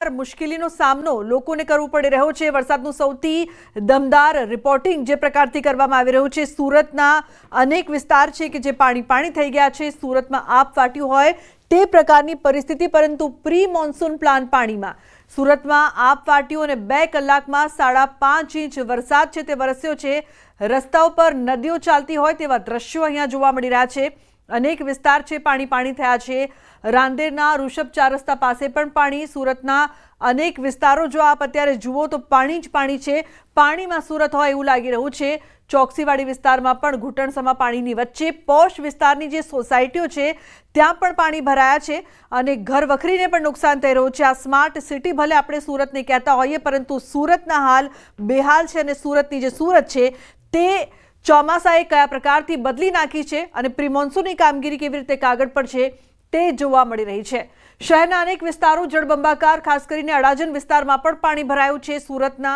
મુશ્કેલીનો સામનો લોકોને કરવો પડી રહ્યો છે। વરસાદનું સૌથી દમદાર રિપોર્ટિંગ જે પ્રકારથી કરવામાં આવી રહ્યું છે। સુરતના અનેક વિસ્તાર છે કે જે પાણી થઈ ગયા છે। સુરતમાં આપ ફાટ્યું હોય તે પ્રકારની પરિસ્થિતિ, પરંતુ પ્રી મોન્સૂન પ્લાન પાણીમાં। સુરતમાં આપ ફાટ્યું અને 2 કલાકમાં 5.5 ઇંચ વરસાદ છે તે વરસ્યો છે। રસ્તાઓ પર નદીઓ ચાલતી હોય તેવા દ્રશ્યો અહીંયા જોવા મળી રહ્યા છે। અનેક વિસ્તાર છે પાણી થયા છે। રાંદેરના ઋષભ 4 રસ્તા પાસે પણ પાણી। સુરતના અનેક વિસ્તારો જો આપ અત્યારે જુઓ તો પાણી જ પાણી છે। પાણીમાં સુરત હોય એવું લાગી રહ્યું છે। ચોકસીવાડી વિસ્તારમાં પણ ઘૂંટણસમા પાણીની વચ્ચે પોશ વિસ્તારની જે સોસાયટીઓ છે ત્યાં પણ પાણી ભરાયા છે અને ઘર વખરીને પણ નુકસાન થઈ રહ્યું છે। આ સ્માર્ટ સિટી ભલે આપણે સુરતને કહેતા હોઈએ, પરંતુ સુરતના હાલ બેહાલ છે અને સુરતની જે સુરત છે તે ચોમાસાએ કયા પ્રકારથી બદલી નાખી છે અને પ્રી મોન્સૂનની કામગીરી કેવી રીતે કાગળ પર છે તે જોવા મળી રહી છે। શહેરના અનેક વિસ્તારો જળબંબાકાર, ખાસ કરીને અડાજણ વિસ્તારમાં પણ પાણી ભરાયું છે। સુરતના